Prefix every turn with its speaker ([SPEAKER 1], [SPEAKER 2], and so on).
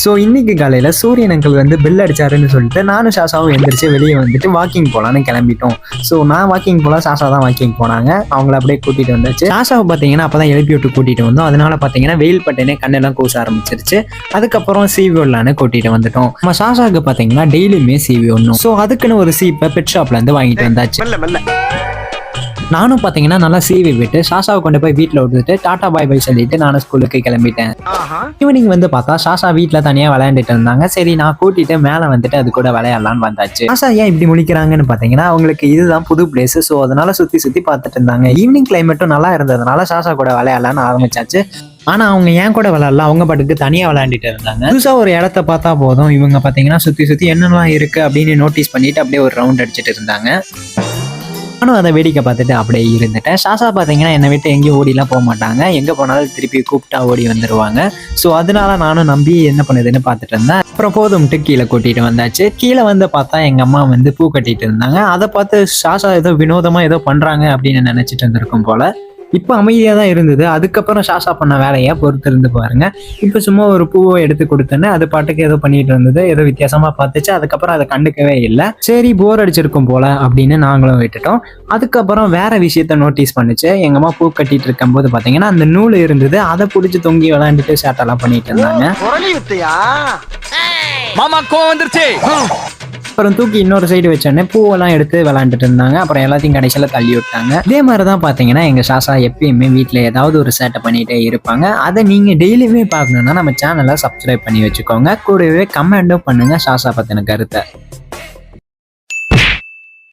[SPEAKER 1] So இன்னைக்கு காலையில் சூரியன் அங்கிள் வந்து பெல் அடிச்சாருன்னு சொல்லிட்டு நானும் சாசாவும் எந்திரிச்சு வெளியே வந்துட்டு வாக்கிங் போகலான்னு கிளம்பிட்டோம். ஸோ நான் வாக்கிங் போகல, சாசா தான் வாக்கிங் போனாங்க. அவங்கள அப்படியே கூட்டிகிட்டு வந்தாச்சு. சாசாவை பார்த்தீங்கன்னா அப்போ தான் எழுப்பி விட்டு கூட்டிகிட்டு வந்தோம். அதனால பார்த்தீங்கன்னா வெயில் பட்டனே கண்ணெல்லாம் கூச ஆரம்பிச்சிருச்சு. அதுக்கப்புறம் சீவி விடலான்னு கூட்டிகிட்டு வந்துட்டோம். நம்ம சாசாவுக்கு பார்த்தீங்கன்னா டெய்லியுமே சீவி விடணும். ஸோ அதுக்குன்னு ஒரு சீப்பை பெட் ஷாப்லேருந்து வாங்கிட்டு வந்தாச்சு. நானும் பார்த்தீங்கன்னா நல்லா சீவி விட்டு சாசாவை கொண்டு போய் வீட்டில் விட்டுட்டு டாடா பாய் பாய் சொல்லிட்டு நானும் ஸ்கூலுக்கு கிளம்பிட்டேன். ஈவினிங் வந்து பார்த்தா சாசா வீட்டில் தனியாக விளையாண்டுட்டு இருந்தாங்க. சரி நான் கூட்டிட்டு மேலே வந்துட்டு அது கூட விளையாடலான்னு வந்தாச்சு. சாசா ஏன் இப்படி முழிக்கிறாங்கன்னு பார்த்தீங்கன்னா அவங்களுக்கு இதுதான் புது பிளேஸ். ஸோ அதனால சுற்றி பார்த்துட்டு இருந்தாங்க. ஈவினிங் கிளைமேட்டும் நல்லா இருந்ததுனால சாசா கூட விளையாடலான்னு ஆரம்பிச்சாச்சு. ஆனா அவங்க ஏன் கூட விளையாடல, அவங்க பாட்டுக்கு தனியா விளையாண்டுட்டு இருந்தாங்க. புதுசா ஒரு இடத்த பார்த்தா போதும், இவங்க பார்த்தீங்கன்னா சுற்றி என்னெல்லாம் இருக்கு அப்படின்னு நோட்டீஸ் பண்ணிட்டு அப்படியே ஒரு ரவுண்ட் அடிச்சுட்டு இருந்தாங்க. நானும் அதை வேடிக்கை பார்த்துட்டு அப்படியே இருந்துட்டேன். சாசா பார்த்தீங்கன்னா என்னை விட்டு எங்கேயும் ஓடிலாம் போக மாட்டாங்க. எங்கே போனாலும் திருப்பி கூப்பிட்டா ஓடி வந்துடுவாங்க. ஸோ அதனால நானும் நம்பி என்ன பண்ணுதுன்னு பார்த்துட்டு இருந்தேன். அப்புறம் போதும்ட்டு கீழே கூட்டிகிட்டு வந்தாச்சு. கீழே வந்து பார்த்தா எங்கள் அம்மா வந்து பூ கட்டிட்டு இருந்தாங்க. அதை பார்த்து சாசா ஏதோ வினோதமாக ஏதோ பண்ணுறாங்க அப்படின்னு நினச்சிட்டு இருந்திருக்கும் போல. இப்போ அமைதியாக தான் இருந்தது. அதுக்கப்புறம் சாசா பண்ண வேலையை பொறுத்து இருந்து பாருங்க. இப்போ சும்மா ஒரு பூவை எடுத்து கொடுத்தேன்னு அது பாட்டுக்கு ஏதோ பண்ணிட்டு இருந்தது. ஏதோ வித்தியாசமா பார்த்துச்சு. அதுக்கப்புறம் அதை கண்டுக்கவே இல்லை. சரி போர் அடிச்சிருக்கும் போல அப்படின்னு நாங்களும் விட்டுட்டோம். அதுக்கப்புறம் வேற விஷயத்த நோட்டீஸ் பண்ணுச்சு. எங்க அம்மா பூ கட்டிட்டு இருக்கும் போது பாத்தீங்கன்னா அந்த நூல் இருந்தது. அதை பிடிச்சி தொங்கி விளையாண்டுட்டு சேட்டெல்லாம் பண்ணிட்டு இருந்தாங்க. அப்புறம் தூக்கி இன்னொரு சைடு வச்சோடனே பூவெல்லாம் எடுத்து விளையாண்டுட்டு இருந்தாங்க. அப்புறம் எல்லாத்தையும் கடைசியில் தள்ளி விட்டாங்க. இதே மாதிரி தான் பார்த்தீங்கன்னா எங்கள் சாசா எப்பயுமே வீட்டில் ஏதாவது ஒரு சேட்டை பண்ணிகிட்டே இருப்பாங்க. அதை நீங்கள் டெய்லியுமே பார்க்கணுன்னா நம்ம சேனலை சப்ஸ்கிரைப் பண்ணி வச்சுக்கோங்க. கூடவே கமெண்டும் பண்ணுங்கள் சாசா பற்றின கருத்தை.